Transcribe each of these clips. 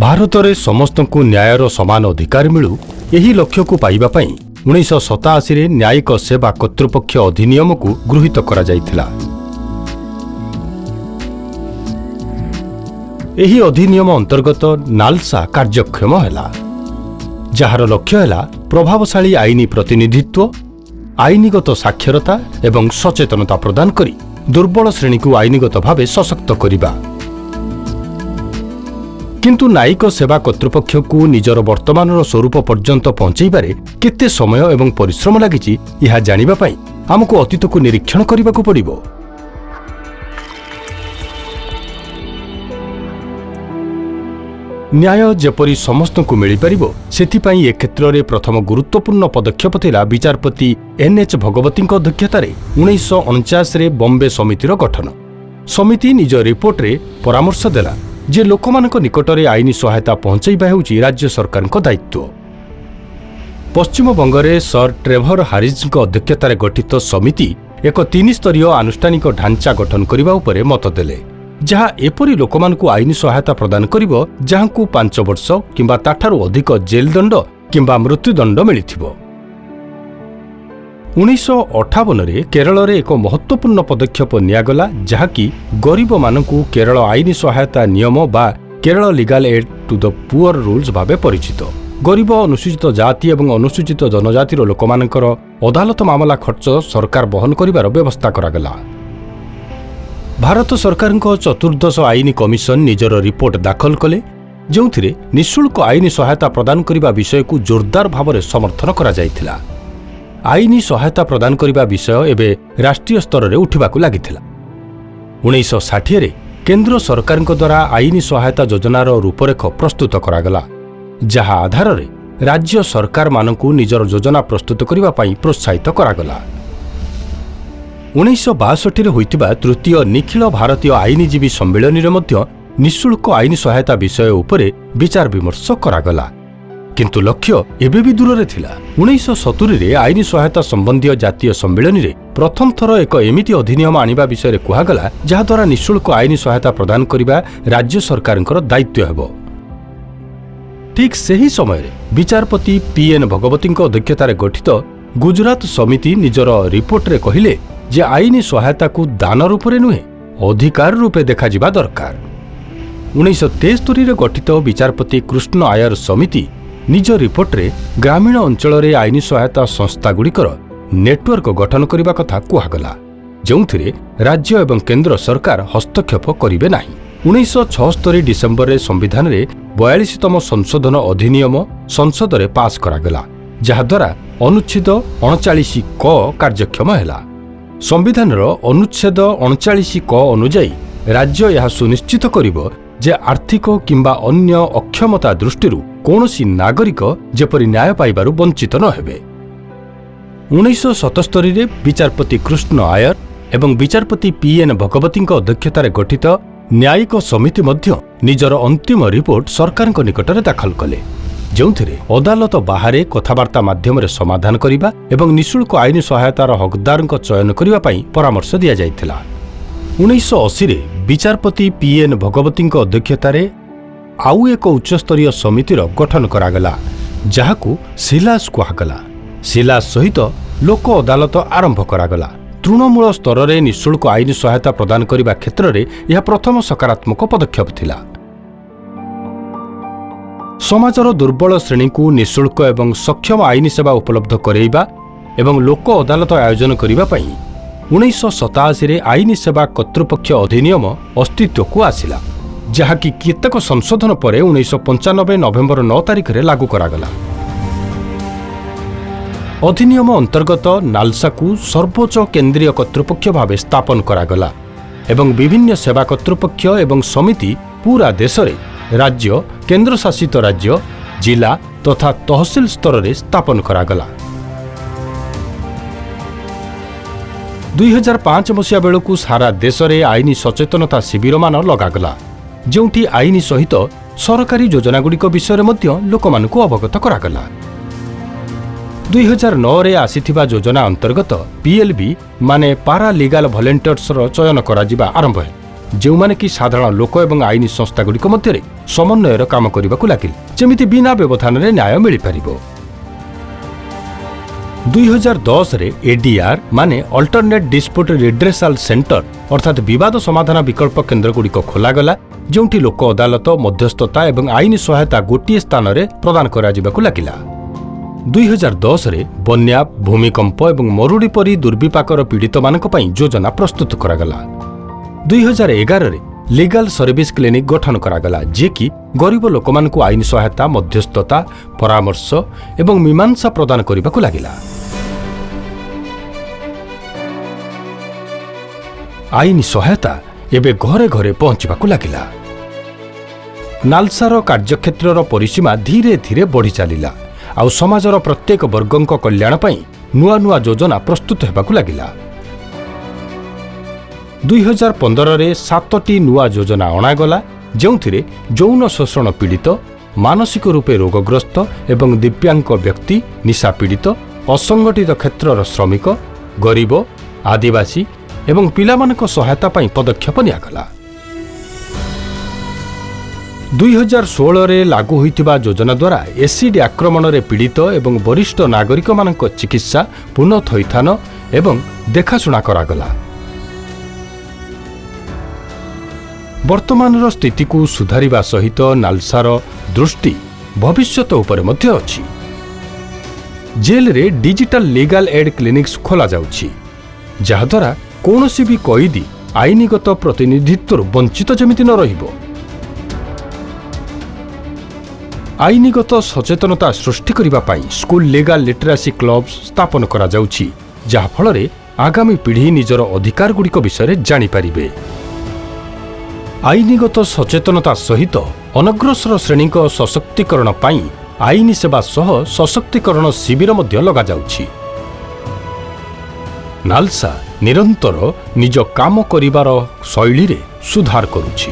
ଭାରତରେ ସମସ୍ତଙ୍କୁ ନ୍ୟାୟର ସମାନ ଅଧିକାର ମିଳୁ ଏହି ଲକ୍ଷ୍ୟକୁ ପାଇବା ପାଇଁ 1987ରେ ନ୍ୟାୟିକ ସେବା କର୍ତ୍ତୃପକ୍ଷ ଅଧିନିୟମକୁ ଗୃହୀତ କରାଯାଇଥିଲା। ଏହି ଅଧିନିୟମ ଅନ୍ତର୍ଗତ ନାଲସା କାର୍ଯ୍ୟକ୍ଷମ ହେଲା, ଯାହାର ଲକ୍ଷ୍ୟ ହେଲା ପ୍ରଭାବଶାଳୀ ଆଇନୀ ପ୍ରତିନିଧିତ୍ୱ, ଆଇନଗତ ସାକ୍ଷରତା ଏବଂ ସଚେତନତା ପ୍ରଦାନ କରି ଦୁର୍ବଳ ଶ୍ରେଣୀକୁ ଆଇନଗତ ଭାବେ ସଶକ୍ତ କରିବା। କିନ୍ତୁ ନ୍ୟାୟିକ ସେବା କର୍ତ୍ତୃପକ୍ଷକୁ ନିଜର ବର୍ତ୍ତମାନର ସ୍ୱରୂପ ପର୍ଯ୍ୟନ୍ତ ପହଞ୍ଚାଇବାରେ କେତେ ସମୟ ଏବଂ ପରିଶ୍ରମ ଲାଗିଛି ଏହା ଜାଣିବା ପାଇଁ ଆମକୁ ଅତୀତକୁ ନିରୀକ୍ଷଣ କରିବାକୁ ପଡ଼ିବ। ନ୍ୟାୟ ଯେପରି ସମସ୍ତଙ୍କୁ ମିଳିପାରିବ ସେଥିପାଇଁ ଏ କ୍ଷେତ୍ରରେ ପ୍ରଥମ ଗୁରୁତ୍ୱପୂର୍ଣ୍ଣ ପଦକ୍ଷେପ ଥିଲା ବିଚାରପତି ଏନ୍.ଏଚ୍. ଭଗବତୀଙ୍କ ଅଧ୍ୟକ୍ଷତାରେ 1949ରେ ବମ୍ବେ ସମିତିର ଗଠନ। ସମିତି ନିଜ ରିପୋର୍ଟରେ ପରାମର୍ଶ ଦେଲା ଯେ ଲୋକମାନଙ୍କ ନିକଟରେ ଆଇନ ସହାୟତା ପହଞ୍ଚାଇବା ହେଉଛି ରାଜ୍ୟ ସରକାରଙ୍କ ଦାୟିତ୍ୱ। ପଶ୍ଚିମବଙ୍ଗରେ ସର୍ ଟ୍ରେଭର ହାରିଜ୍ଙ୍କ ଅଧ୍ୟକ୍ଷତାରେ ଗଠିତ ସମିତି ଏକ 3-ସ୍ତରୀୟ ଆନୁଷ୍ଠାନିକ ଢାଞ୍ଚା ଗଠନ କରିବା ଉପରେ ମତ ଦେଲେ, ଯାହା ଏପରି ଲୋକମାନଙ୍କୁ ଆଇନ ସହାୟତା ପ୍ରଦାନ କରିବ ଯାହାଙ୍କୁ 5 ବର୍ଷ କିମ୍ବା ତାଠାରୁ ଅଧିକ ଜେଲ୍ ଦଣ୍ଡ କିମ୍ବା ମୃତ୍ୟୁଦଣ୍ଡ ମିଳିଥିବ। 1958ରେ କେରଳରେ ଏକ ମହତ୍ତ୍ୱପୂର୍ଣ୍ଣ ପଦକ୍ଷେପ ନିଆଗଲା, ଯାହାକି ଗରିବମାନଙ୍କୁ କେରଳ ଆଇନ ସହାୟତା ନିୟମ ବା Kerala legal aid to the poor rules ଭାବେ ପରିଚିତ। ଗରିବ, ଅନୁସୂଚିତ ଜାତି ଏବଂ ଅନୁସୂଚିତ ଜନଜାତିର ଲୋକମାନଙ୍କର ଅଦାଲତ ମାମଲା ଖର୍ଚ୍ଚ ସରକାର ବହନ କରିବାର ବ୍ୟବସ୍ଥା କରାଗଲା। ଭାରତ ସରକାରଙ୍କ ଚତୁର୍ଦ୍ଦଶ ଆଇନ କମିଶନ ନିଜର ରିପୋର୍ଟ ଦାଖଲ କଲେ, ଯେଉଁଥିରେ ନିଃଶୁଳ୍କ ଆଇନ ସହାୟତା ପ୍ରଦାନ କରିବା ବିଷୟକୁ ଜୋରଦାର ଭାବରେ ସମର୍ଥନ କରାଯାଇଥିଲା। ଆଇନ ସହାୟତା ପ୍ରଦାନ କରିବା ବିଷୟ ଏବେ ରାଷ୍ଟ୍ରୀୟ ସ୍ତରରେ ଉଠିବାକୁ ଲାଗିଥିଲା। 1960ରେ କେନ୍ଦ୍ର ସରକାରଙ୍କ ଦ୍ୱାରା ଆଇନ ସହାୟତା ଯୋଜନାର ରୂପରେଖ ପ୍ରସ୍ତୁତ କରାଗଲା, ଯାହା ଆଧାରରେ ରାଜ୍ୟ ସରକାରମାନଙ୍କୁ ନିଜର ଯୋଜନା ପ୍ରସ୍ତୁତ କରିବା ପାଇଁ ପ୍ରୋତ୍ସାହିତ କରାଗଲା। 1962ରେ ହୋଇଥିବା ତୃତୀୟ ନିଖିଳ ଭାରତୀୟ ଆଇନଜୀବୀ ସମ୍ମିଳନୀରେ ମଧ୍ୟ ନିଃଶୁଳ୍କ ଆଇନ ସହାୟତା ବିଷୟ ଉପରେ ବିଚାର ବିମର୍ଶ କରାଗଲା, କିନ୍ତୁ ଲକ୍ଷ୍ୟ ଏବେ ବି ଦୂରରେ ଥିଲା। 1970ରେ ଆଇନ ସହାୟତା ସମ୍ବନ୍ଧୀୟ ଜାତୀୟ ସମ୍ମିଳନୀରେ ପ୍ରଥମ ଥର ଏକ ଏମିତି ଅଧିନିୟମ ଆଣିବା ବିଷୟରେ କୁହାଗଲା, ଯାହାଦ୍ୱାରା ନିଃଶୁଳ୍କ ଆଇନ ସହାୟତା ପ୍ରଦାନ କରିବା ରାଜ୍ୟ ସରକାରଙ୍କର ଦାୟିତ୍ୱ ହେବ। ଠିକ୍ ସେହି ସମୟରେ ବିଚାରପତି ପି.ଏନ୍. ଭଗବତୀଙ୍କ ଅଧ୍ୟକ୍ଷତାରେ ଗଠିତ ଗୁଜରାତ ସମିତି ନିଜର ରିପୋର୍ଟରେ କହିଲେ ଯେ ଆଇନ ସହାୟତାକୁ ଦାନ ରୂପରେ ନୁହେଁ, ଅଧିକାର ରୂପେ ଦେଖାଯିବା ଦରକାର। 1973ରେ ଗଠିତ ବିଚାରପତି କୃଷ୍ଣ ଆୟର ସମିତି ନିଜ ରିପୋର୍ଟରେ ଗ୍ରାମୀଣ ଅଞ୍ଚଳରେ ଆଇନ ସହାୟତା ସଂସ୍ଥାଗୁଡ଼ିକର ନେଟୱାର୍କ ଗଠନ କରିବା କଥା କୁହାଗଲା, ଯେଉଁଥିରେ ରାଜ୍ୟ ଏବଂ କେନ୍ଦ୍ର ସରକାର ହସ୍ତକ୍ଷେପ କରିବେ ନାହିଁ। 1976 ଡିସେମ୍ବରରେ ସମ୍ବିଧାନରେ 42ତମ ସଂଶୋଧନ ଅଧିନିୟମ ସଂସଦରେ ପାସ୍ କରାଗଲା, ଯାହାଦ୍ୱାରା ଅନୁଚ୍ଛେଦ 39 କ କାର୍ଯ୍ୟକ୍ଷମ ହେଲା। ସମ୍ବିଧାନର ଅନୁଚ୍ଛେଦ 39 କ ଅନୁଯାୟୀ ରାଜ୍ୟ ଏହା ସୁନିଶ୍ଚିତ କରିବ ଯେ ଆର୍ଥିକ କିମ୍ବା ଅନ୍ୟ ଅକ୍ଷମତା ଦୃଷ୍ଟିରୁ କୌଣସି ନାଗରିକ ଯେପରି ନ୍ୟାୟ ପାଇବାରୁ ବଞ୍ଚିତ ନ ହେବେ। 1977ରେ ବିଚାରପତି କୃଷ୍ଣ ଆୟର ଏବଂ ବିଚାରପତି ପି.ଏନ୍. ଭଗବତୀଙ୍କ ଅଧ୍ୟକ୍ଷତାରେ ଗଠିତ ନ୍ୟାୟିକ ସମିତି ମଧ୍ୟ ନିଜର ଅନ୍ତିମ ରିପୋର୍ଟ ସରକାରଙ୍କ ନିକଟରେ ଦାଖଲ କଲେ, ଯେଉଁଥିରେ ଅଦାଲତ ବାହାରେ କଥାବାର୍ତ୍ତା ମାଧ୍ୟମରେ ସମାଧାନ କରିବା ଏବଂ ନିଃଶୁଳ୍କ ଆଇନ ସହାୟତାର ହକଦାରଙ୍କ ଚୟନ କରିବା ପାଇଁ ପରାମର୍ଶ ଦିଆଯାଇଥିଲା। 1980ରେ ବିଚାରପତି ପି.ଏନ୍. ଭଗବତୀଙ୍କ ଅଧ୍ୟକ୍ଷତାରେ ଆଉ ଏକ ଉଚ୍ଚସ୍ତରୀୟ ସମିତିର ଗଠନ କରାଗଲା, ଯାହାକୁ ସିଲାସ କୁହାଗଲା। ସିଲାସ ସହିତ ଲୋକ ଅଦାଲତ ଆରମ୍ଭ କରାଗଲା। ତୃଣମୂଳ ସ୍ତରରେ ନିଃଶୁଳ୍କ ଆଇନ ସହାୟତା ପ୍ରଦାନ କରିବା କ୍ଷେତ୍ରରେ ଏହା ପ୍ରଥମ ସକାରାତ୍ମକ ପଦକ୍ଷେପ ଥିଲା। ସମାଜର ଦୁର୍ବଳ ଶ୍ରେଣୀକୁ ନିଃଶୁଳ୍କ ଏବଂ ସକ୍ଷମ ଆଇନ ସେବା ଉପଲବ୍ଧ କରାଇବା ଏବଂ ଲୋକ ଅଦାଲତ ଆୟୋଜନ କରିବା ପାଇଁ 1987ରେ ଆଇନ ସେବା କର୍ତ୍ତୃପକ୍ଷ ଅଧିନିୟମ ଅସ୍ତିତ୍ୱକୁ ଆସିଲା, ଯାହାକି କେତେକ ସଂଶୋଧନ ପରେ 1995 ନଭେମ୍ବର 9 ତାରିଖରେ ଲାଗୁ କରାଗଲା। ଅଧିନିୟମ ଅନ୍ତର୍ଗତ ନାଲସାକୁ ସର୍ବୋଚ୍ଚ କେନ୍ଦ୍ରୀୟ କର୍ତ୍ତୃପକ୍ଷ ଭାବେ ସ୍ଥାପନ କରାଗଲା ଏବଂ ବିଭିନ୍ନ ସେବା କର୍ତ୍ତୃପକ୍ଷ ଏବଂ ସମିତି ପୁରା ଦେଶରେ ରାଜ୍ୟ, କେନ୍ଦ୍ରଶାସିତ ରାଜ୍ୟ, ଜିଲ୍ଲା ତଥା ତହସିଲ ସ୍ତରରେ ସ୍ଥାପନ କରାଗଲା। 2005 ମସିହା ବେଳକୁ ସାରା ଦେଶରେ ଆଇନ ସଚେତନତା ଶିବିରମାନ ଲଗାଗଲା, ଯେଉଁଠି ଆଇନ ସହିତ ସରକାରୀ ଯୋଜନାଗୁଡ଼ିକ ବିଷୟରେ ମଧ୍ୟ ଲୋକମାନଙ୍କୁ ଅବଗତ କରାଗଲା। 2009ରେ ଆସିଥିବା ଯୋଜନା ଅନ୍ତର୍ଗତ PLB ମାନେ ପାରା ଲିଗାଲ ଭଲେଣ୍ଟିୟର୍ସର ଚୟନ କରାଯିବା ଆରମ୍ଭ ହେଲା। ଯେଉଁମାନେ କି ସାଧାରଣ ଲୋକ ଏବଂ ଆଇନ ସଂସ୍ଥାଗୁଡ଼ିକ ମଧ୍ୟରେ ସମନ୍ୱୟର କାମ କରିବାକୁ ଲାଗିଲେ, ଯେମିତି ବିନା ବ୍ୟବଧାନରେ ନ୍ୟାୟ ମିଳିପାରିବ। 2010ରେ ଏଡିଆର୍ ମାନେ ଅଲ୍ଟରନେଟ୍ ଡିସ୍ପ୍ୟୁଟ୍ ରିଡ୍ରେସାଲ ସେଣ୍ଟର ଅର୍ଥାତ୍ ବିବାଦ ସମାଧାନ ବିକଳ୍ପ କେନ୍ଦ୍ରଗୁଡ଼ିକ ଖୋଲାଗଲା, ଯେଉଁଠି ଲୋକ ଅଦାଲତ, ମଧ୍ୟସ୍ଥତା ଏବଂ ଆଇନ ସହାୟତା ଗୋଟିଏ ସ୍ଥାନରେ ପ୍ରଦାନ କରାଯିବାକୁ ଲାଗିଲା। 2010ରେ ବନ୍ୟା, ଭୂମିକମ୍ପ ଏବଂ ମରୁଡ଼ି ପରି ଦୁର୍ବିପାକର ପୀଡ଼ିତମାନଙ୍କ ପାଇଁ ଯୋଜନା ପ୍ରସ୍ତୁତ କରାଗଲା। 2011ରେ ଲିଗାଲ ସର୍ଭିସ୍ କ୍ଲିନିକ୍ ଗଠନ କରାଗଲା, ଯିଏକି ଗରିବ ଲୋକମାନଙ୍କୁ ଆଇନ ସହାୟତା, ମଧ୍ୟସ୍ଥତା, ପରାମର୍ଶ ଏବଂ ମୀମାଂସା ପ୍ରଦାନ କରିବାକୁ ଲାଗିଲା। ଆଇନ ସହାୟତା ଏବେ ଘରେ ଘରେ ପହଞ୍ଚିବାକୁ ଲାଗିଲା। ନାଲସାର କାର୍ଯ୍ୟକ୍ଷେତ୍ରର ପରିସୀମା ଧୀରେ ଧୀରେ ବଢ଼ି ଚାଲିଲା, ଆଉ ସମାଜର ପ୍ରତ୍ୟେକ ବର୍ଗଙ୍କ କଲ୍ୟାଣ ପାଇଁ ନୂଆ ନୂଆ ଯୋଜନା ପ୍ରସ୍ତୁତ ହେବାକୁ ଲାଗିଲା। 2015ରେ 7ଟି ନୂଆ ଯୋଜନା ଅଣାଗଲା, ଯେଉଁଥିରେ ଯୌନ ଶୋଷଣ ପୀଡ଼ିତ, ମାନସିକ ରୂପେ ରୋଗଗ୍ରସ୍ତ ଏବଂ ଦିବ୍ୟାଙ୍ଗ ବ୍ୟକ୍ତି, ନିଶା ପୀଡ଼ିତ, ଅସଙ୍ଗଠିତ କ୍ଷେତ୍ରର ଶ୍ରମିକ, ଗରିବ, ଆଦିବାସୀ ଏବଂ ପିଲାମାନଙ୍କ ସହାୟତା ପାଇଁ ପଦକ୍ଷେପ ନିଆଗଲା। 2016ରେ ଲାଗୁ ହୋଇଥିବା ଯୋଜନା ଦ୍ୱାରା ଏସିଡ୍ ଆକ୍ରମଣରେ ପୀଡ଼ିତ ଏବଂ ବରିଷ୍ଠ ନାଗରିକମାନଙ୍କ ଚିକିତ୍ସା, ପୁନଃଥଇଥାନ ଏବଂ ଦେଖାଶୁଣା କରାଗଲା। ବର୍ତ୍ତମାନର ସ୍ଥିତିକୁ ସୁଧାରିବା ସହିତ ନାଲସାର ଦୃଷ୍ଟି ଭବିଷ୍ୟତ ଉପରେ ମଧ୍ୟ ଅଛି। ଜେଲରେ ଡିଜିଟାଲ ଲିଗାଲ ଏଡ୍ କ୍ଲିନିକ୍ସ ଖୋଲାଯାଉଛି, ଯାହାଦ୍ୱାରା କୌଣସି ବି କଏଦୀ ଆଇନଗତ ପ୍ରତିନିଧିତ୍ୱରୁ ବଞ୍ଚିତ ଯେମିତି ନ ରହିବ। ଆଇନଗତ ସଚେତନତା ସୃଷ୍ଟି କରିବା ପାଇଁ ସ୍କୁଲ ଲିଗାଲ ଲିଟରାସି କ୍ଲବ ସ୍ଥାପନ କରାଯାଉଛି, ଯାହାଫଳରେ ଆଗାମୀ ପିଢ଼ି ନିଜର ଅଧିକାରଗୁଡ଼ିକ ବିଷୟରେ ଜାଣିପାରିବେ। ଆଇନଗତ ସଚେତନତା ସହିତ ଅନଗ୍ରସର ଶ୍ରେଣୀଙ୍କ ସଶକ୍ତିକରଣ ପାଇଁ ଆଇନ ସେବା ସହ ସଶକ୍ତିକରଣ ଶିବିର ମଧ୍ୟ ଲଗାଯାଉଛି। ନାଲସା ନିରନ୍ତର ନିଜ କାମ କରିବାର ଶୈଳୀରେ ସୁଧାର କରୁଛି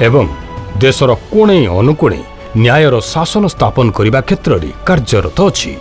ଏବଂ ଦେଶର କୋଣେ ଅନୁକୋଣେ ନ୍ୟାୟର ଶାସନ ସ୍ଥାପନ କରିବା କ୍ଷେତ୍ରରେ କାର୍ଯ୍ୟରତ ଅଛି।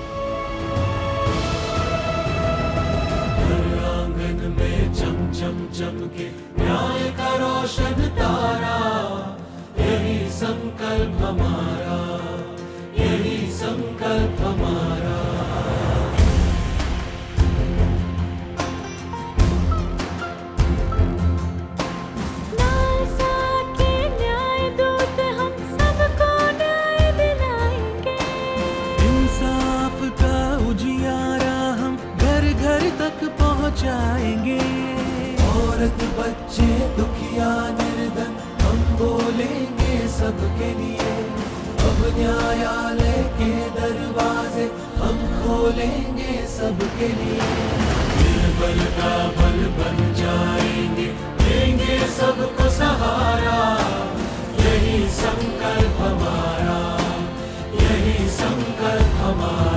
औरत बच्चे दुखिया निर्धन हम बोलेंगे सबके लिए। अब न्यायालय के दरवाजे हम खोलेंगे सबके लिए। निर्बल का बल बन जाएंगे, देंगे सबको सहारा। यही संकल्प हमारा, यही संकल्प हमारा।